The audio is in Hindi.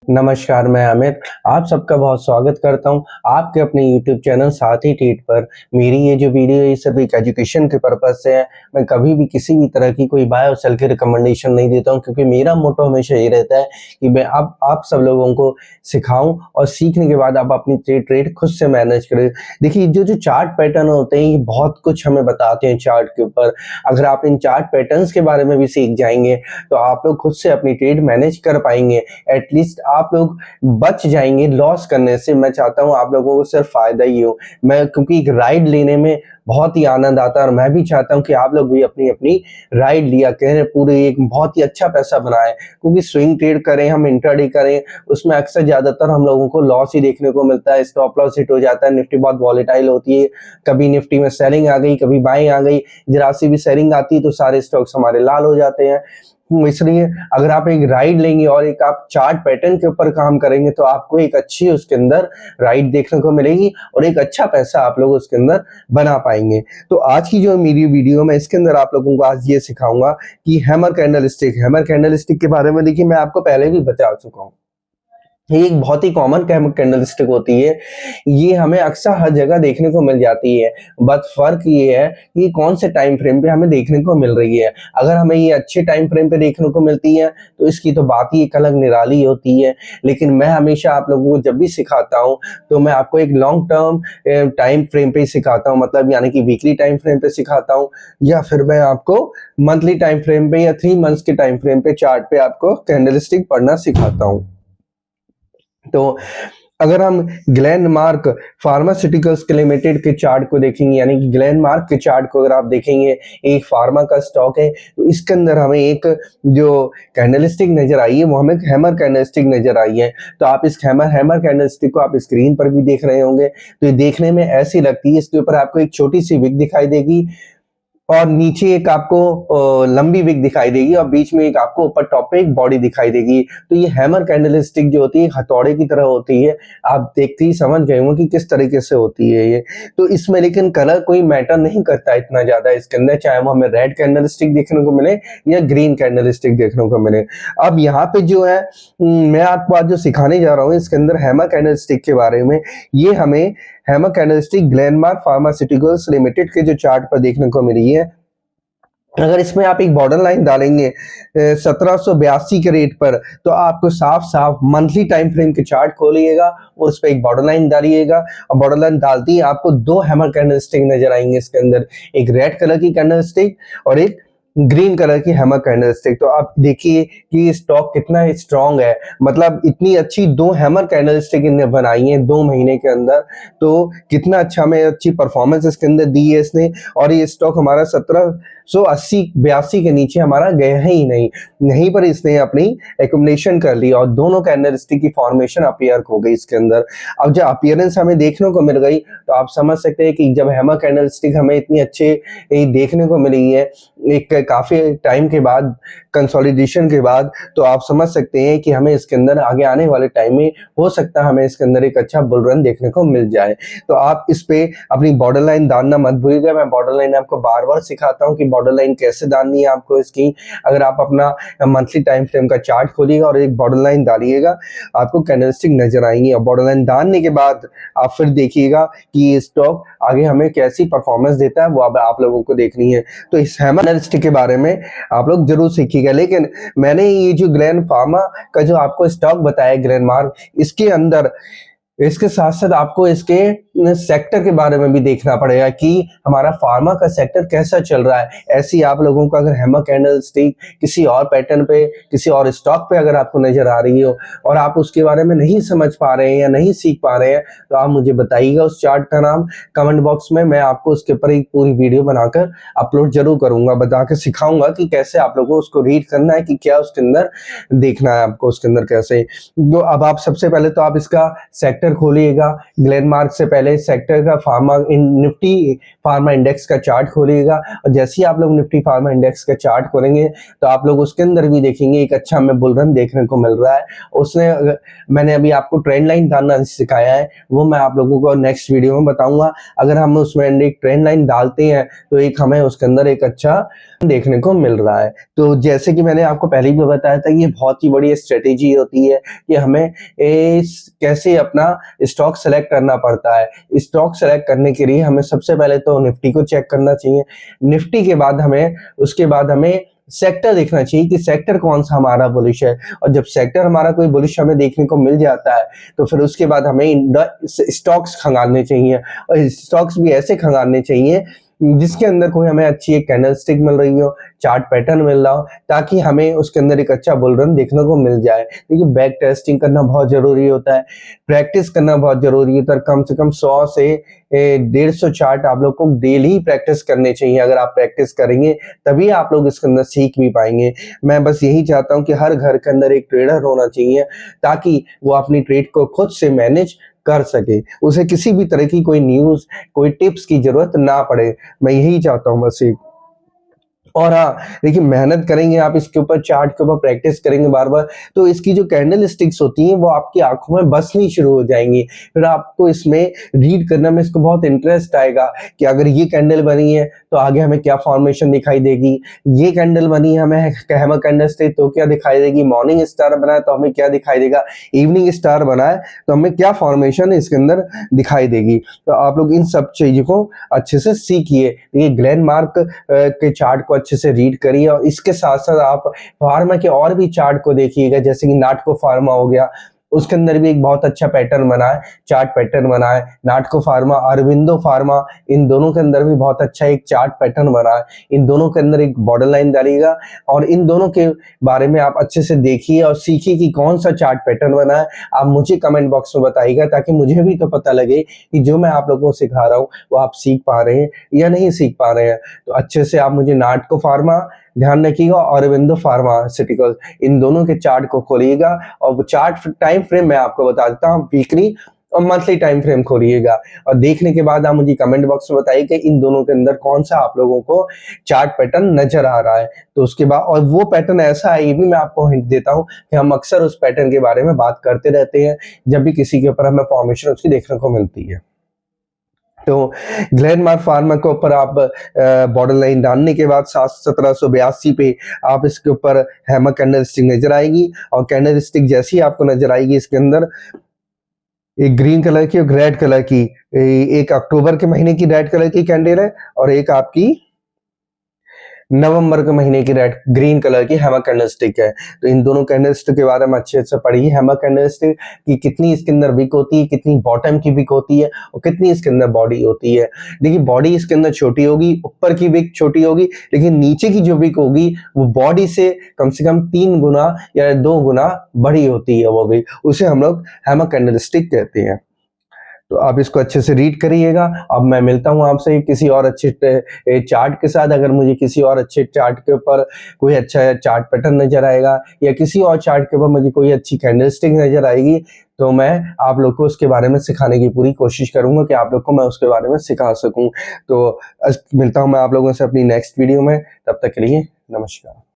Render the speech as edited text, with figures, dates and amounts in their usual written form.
नमस्कार, मैं आमिर। आप सबका बहुत स्वागत करता हूँ आपके अपने यूट्यूब चैनल साथी ट्रेड पर। मेरी ये जो वीडियो है ये सिर्फ एक एजुकेशन के पर्पज़ से है। मैं कभी भी किसी भी तरह की कोई बाय और सेल की रिकमेंडेशन नहीं देता हूँ, क्योंकि मेरा मोटो हमेशा ये रहता है कि मैं आप सब लोगों को सिखाऊँ और सीखने के बाद आप अपनी ट्रेड खुद से मैनेज करें। देखिए, जो चार्ट पैटर्न होते हैं ये बहुत कुछ हमें बताते हैं चार्ट के ऊपर। अगर आप इन चार्ट पैटर्न्स के बारे में भी सीख जाएंगे तो आप लोग खुद से अपनी ट्रेड मैनेज कर पाएंगे। एटलीस्ट आप लोग बच जाएंगे लॉस करने से। मैं चाहता हूँ आप लोगों को सिर्फ फायदा ही हो। मैं क्योंकि एक राइड लेने में बहुत ही आनंद आता है और मैं भी चाहता हूँ कि आप लोग भी अपनी अपनी राइड लिया करें, पूरे एक बहुत ही अच्छा पैसा बनाएं। क्योंकि स्विंग ट्रेड करें, हम इंट्राडे करें, उसमें अक्सर ज्यादातर हम लोगों को लॉस ही देखने को मिलता है। स्टॉप लॉस हिट हो जाता है। निफ्टी बहुत वॉलेटाइल होती है, कभी निफ्टी में सेलिंग आ गई, कभी बाइंग आ गई। जरा सी भी सेलिंग आती है तो सारे स्टॉक्स हमारे लाल हो जाते हैं। इसलिए अगर आप एक राइड लेंगे और एक आप चार्ट पैटर्न के ऊपर काम करेंगे तो आपको एक अच्छी उसके अंदर राइड देखने को मिलेगी और एक अच्छा पैसा आप लोग उसके अंदर बना पाएंगे। तो आज की जो मेरी वीडियो में इसके अंदर आप लोगों को आज ये सिखाऊंगा कि हैमर कैंडलस्टिक के बारे में देखिए मैं आपको पहले भी बता चुका हूँ। ये एक बहुत ही कॉमन कैंडलस्टिक होती है। ये हमें अक्सर हर जगह देखने को मिल जाती है। बट फर्क ये है कि कौन से टाइम फ्रेम पे हमें देखने को मिल रही है। अगर हमें ये अच्छे टाइम फ्रेम पे देखने को मिलती है तो इसकी तो बात ही एक अलग निराली होती है। लेकिन मैं हमेशा आप लोगों को जब भी सिखाता हूँ तो मैं आपको एक लॉन्ग टर्म टाइम फ्रेम पे ही सिखाता हूँ, मतलब यानी कि वीकली टाइम फ्रेम पे सिखाता हूँ, या फिर मैं आपको मंथली टाइम फ्रेम पे या 3 मंथ्स के टाइम फ्रेम पे चार्ट पे आपको कैंडलस्टिक पढ़ना सिखाता हूँ। तो अगर हम ग्लेनमार्क फार्मास्यूटिकल्स लिमिटेड के चार्ट को देखेंगे, यानी कि ग्लेनमार्क के चार्ट को अगर आप देखेंगे, एक फार्मा का स्टॉक है, तो इसके अंदर हमें एक जो कैंडलस्टिक नजर आई है वो हमें हैमर कैंडलस्टिक नजर आई है। तो आप इस हैमर कैंडलस्टिक को आप स्क्रीन पर भी देख रहे होंगे। तो ये देखने में ऐसी लगती है, इसके ऊपर आपको एक छोटी सी विक दिखाई देगी और नीचे एक आपको लंबी विक दिखाई देगी और बीच में एक आपको ऊपर टॉप पे एक बॉडी दिखाई देगी। तो ये हैमर कैंडलस्टिक जो होती है हथौड़े की तरह होती है। आप देखते ही समझ गए होंगे कि किस तरीके से होती है ये। तो इसमें लेकिन कलर कोई मैटर नहीं करता इतना ज्यादा इसके अंदर, चाहे वो हमें रेड कैंडलस्टिक देखने को मिले या ग्रीन कैंडलस्टिक देखने को मिले। अब यहाँ पे जो है मैं आपको आज जो सिखाने जा रहा हूँ इसके अंदर हैमर कैंडलस्टिक के बारे में। ये हमें hammer candlestick Glenmark pharmaceuticals limited के जो चार्ट पर देखने को मिली है। अगर इसमें आप एक बॉर्डर लाइन डालेंगे 1782 के रेट पर, तो आपको साफ साफ मंथली टाइम फ्रेम के चार्ट खोलिएगा और उस पर एक बॉर्डर लाइन डालिएगा और बॉर्डर लाइन डालते ही आपको दो हैमर कैंडलस्टिक नजर आएंगे इसके अंदर, एक रेड कलर की कैंडलस्टिक और एक ग्रीन कलर की हैमर कैंडलस्टिक। तो आप देखिए कि स्टॉक कितना स्ट्रांग है, मतलब इतनी अच्छी दो हैमर कैंडलस्टिक इन्हें बनाई है 2 महीने के अंदर। तो कितना अच्छा में अच्छी परफॉर्मेंस इसके अंदर दी है इसने। और ये स्टॉक हमारा 1782 के नीचे हमारा गया ही नहीं, यहीं पर इसने अपनी एकुमुलेशन कर ली और दोनों कैंडलस्टिक की फॉर्मेशन अपीयर हो गई इसके अंदर। अब जब अपीयरेंस हमें देखने को मिल गई तो आप समझ सकते हैं कि जब हैमर कैंडलस्टिक हमें इतनी अच्छे देखने को मिली है एक काफी टाइम के बाद, कंसोलिडेशन के बाद, तो आप समझ सकते हैं कि हमें इसके अंदर आगे आने वाले टाइम में हो सकता है हमें इसके अंदर एक अच्छा बुल रन देखने को मिल जाए। तो आप इस पे अपनी बॉर्डर लाइन डालना मत भूलिएगा। मैं बॉर्डर लाइन आपको बार बार सिखाता हूँ कि बॉर्डर लाइन कैसे डालनी है आपको इसकी। अगर आप अपना मंथली टाइम फ्रेम का चार्ट खोलिएगा और एक बॉर्डर लाइन डालिएगा, आपको कैंडलस्टिक नजर आएंगी और बॉर्डर लाइन डालने के बाद आप फिर देखिएगा कि ये स्टॉक आगे हमें कैसी परफॉर्मेंस देता है, वो अब आप लोगों को देखनी है। तो इस हैमर कैंडलस्टिक के बारे में आप लोग जरूर सीखिएगा। लेकिन मैंने ये जो ग्लेन फार्मा का जो आपको स्टॉक बताया ग्लेनमार्क, इसके अंदर इसके साथ साथ आपको इसके सेक्टर के बारे में भी देखना पड़ेगा कि हमारा फार्मा का सेक्टर कैसा चल रहा है। ऐसी आप लोगों का अगर हैमर कैंडलस्टिक किसी और पैटर्न पे, किसी और स्टॉक पे अगर आपको नजर आ रही हो और आप उसके बारे में नहीं समझ पा रहे हैं या नहीं सीख पा रहे हैं, तो आप मुझे बताइएगा उस चार्ट का नाम कमेंट बॉक्स में। मैं आपको उसके ऊपर एक पूरी वीडियो बनाकर अपलोड जरूर करूंगा, बता के सिखाऊंगा कि कैसे आप लोगों को उसको रीड करना है, कि क्या उसके अंदर देखना है आपको उसके अंदर कैसे। तो अब आप सबसे पहले तो आप इसका सेक्टर सेक्टर खोलिएगा, ग्लेनमार्क से पहले सेक्टर का निफ्टी फार्मा इंडेक्स का चार्ट खोलिएगा, और जैसे ही आप लोग निफ्टी फार्मा इंडेक्स का चार्ट खोलेंगे तो आप लोग उसके अंदर भी देखेंगे एक अच्छा हमें बुल रन देखने को मिल रहा है। उसने मैंने अभी आपको ट्रेंड लाइन डालना सिखाया है, वो मैं आप लोगों को नेक्स्ट वीडियो में बताऊंगा। अगर हम उसमें एक ट्रेंड लाइन डालते हैं तो एक हमें उसके अंदर एक अच्छा देखने को मिल रहा है। तो जैसे कि मैंने आपको पहले भी बताया था, ये बहुत ही बड़ी स्ट्रेटेजी होती है कि हमें कैसे अपना स्टॉक सेलेक्ट करना पड़ता है। स्टॉक सेलेक्ट करने के लिए हमें सबसे पहले तो निफ्टी को चेक करना चाहिए। निफ्टी के बाद उसके बाद हमें सेक्टर देखना चाहिए कि सेक्टर कौन सा हमारा बुलिश है, और जब सेक्टर हमारा कोई बुलिश हमें देखने को मिल जाता है तो फिर उसके बाद हमें स्टॉक्स खंगालने चाहिए, और स्टॉक्स भी ऐसे खंगालने चाहिए जिसके अंदर कोई हमें अच्छी एक कैंडलस्टिक मिल रही हो, चार्ट पैटर्न मिल रहा हो, ताकि हमें उसके अंदर एक अच्छा बुल रन देखने को मिल जाए। देखिए बैक टेस्टिंग करना बहुत जरूरी होता है, प्रैक्टिस करना बहुत जरूरी है। तो कम से कम 100 से 150 चार्ट आप लोग को डेली प्रैक्टिस करने चाहिए। अगर आप प्रैक्टिस करेंगे तभी आप लोग इसके अंदर सीख भी पाएंगे। मैं बस यही चाहता हूँ कि हर घर के अंदर एक ट्रेडर होना चाहिए, ताकि वो अपनी ट्रेड को खुद से मैनेज कर सके, उसे किसी भी तरह की कोई न्यूज़, कोई टिप्स की जरूरत ना पड़े। मैं यही चाहता हूँ बस एक। और हाँ, देखिए मेहनत करेंगे आप इसके ऊपर, चार्ट के ऊपर प्रैक्टिस करेंगे बार बार, तो इसकी जो कैंडल स्टिक्स होती हैं वो आपकी आंखों में बसनी शुरू हो जाएंगी। फिर आपको इसमें रीड करने में इसको बहुत इंटरेस्ट आएगा कि अगर ये कैंडल बनी है तो आगे हमें क्या फॉर्मेशन दिखाई देगी, ये कैंडल बनी है हमें हैमर कैंडल स्टिक तो क्या दिखाई देगी, मॉर्निंग स्टार बना है तो हमें क्या दिखाई देगा, इवनिंग स्टार बना है तो हमें क्या फॉर्मेशन इसके अंदर दिखाई देगी। तो आप लोग इन सब चीजों को अच्छे से सीखिए। ये ग्लेनमार्क के चार्ट को अच्छे से रीड करिए, और इसके साथ साथ आप फार्मा के और भी चार्ट को देखिएगा, जैसे कि नाटको फार्मा हो गया, उसके अंदर भी एक बहुत अच्छा पैटर्न बना है, चार्ट पैटर्न बना है। नाटको फार्मा, अरविंदो फार्मा, इन दोनों के अंदर भी बहुत अच्छा एक चार्ट पैटर्न बना है। इन दोनों के अंदर एक बॉर्डर लाइन डालिएगा, और इन दोनों के बारे में आप अच्छे से देखिए और सीखिए कि कौन सा चार्ट पैटर्न बना है। आप मुझे कमेंट बॉक्स में बताइएगा, ताकि मुझे भी तो पता लगे कि जो मैं आप लोगों को सिखा रहा हूँ वो आप सीख पा रहे हैं या नहीं सीख पा रहे हैं। तो अच्छे से आप मुझे नाटको फार्मा ध्यान रखिएगा और अरविंदो फार्मास्यूटिकल्स, इन दोनों के चार्ट को खोलिएगा, और वो चार्ट टाइम फ्रेम मैं आपको बता देता हूँ, वीकली और मंथली टाइम फ्रेम खोलिएगा, और देखने के बाद आप मुझे कमेंट बॉक्स में बताइए कि इन दोनों के अंदर कौन सा आप लोगों को चार्ट पैटर्न नजर आ रहा है। तो उसके बाद, और वो पैटर्न ऐसा है, ये भी मैं आपको हिंट देता हूँ कि हम अक्सर उस पैटर्न के बारे में बात करते रहते हैं जब भी किसी के ऊपर हमें फॉर्मेशन उसकी देखने को मिलती है। तो ग्लेनमार्क फार्मा के ऊपर आप बॉर्डर लाइन डालने के बाद 1782 पे आप इसके ऊपर हैमर कैंडल स्टिक नजर आएगी, और कैंडल स्टिक जैसी आपको नजर आएगी इसके अंदर एक ग्रीन कलर की और रेड कलर की, एक अक्टूबर के महीने की रेड कलर की कैंडल है, और एक आपकी नवंबर के महीने की रेड ग्रीन कलर की हैमर कैंडलस्टिक है। तो इन दोनों कैंडलस्टिक के बारे में अच्छे से पढ़िए। हैमर कैंडलस्टिक की कितनी इसके अंदर विक होती है, कितनी बॉटम की विक होती है, और कितनी इसके अंदर बॉडी होती है। देखिए बॉडी इसके अंदर छोटी होगी, ऊपर की विक छोटी होगी, लेकिन नीचे की जो विक होगी वो बॉडी से कम 3 गुना या 2 गुना बड़ी होती है, वो विक, उसे हम लोग हैमर कैंडलस्टिक कहते हैं। तो आप इसको अच्छे से रीड करिएगा। अब मैं मिलता हूँ आपसे किसी और अच्छे चार्ट के साथ। अगर मुझे किसी और अच्छे चार्ट के ऊपर कोई अच्छा चार्ट पैटर्न नजर आएगा, या किसी और चार्ट के ऊपर मुझे कोई अच्छी कैंडलस्टिक नजर आएगी, तो मैं आप लोग को उसके बारे में सिखाने की पूरी कोशिश करूंगा कि आप लोग को मैं उसके बारे में सिखा सकूं। तो मिलता हूं मैं आप लोगों से अपनी नेक्स्ट वीडियो में, तब तक के लिए नमस्कार।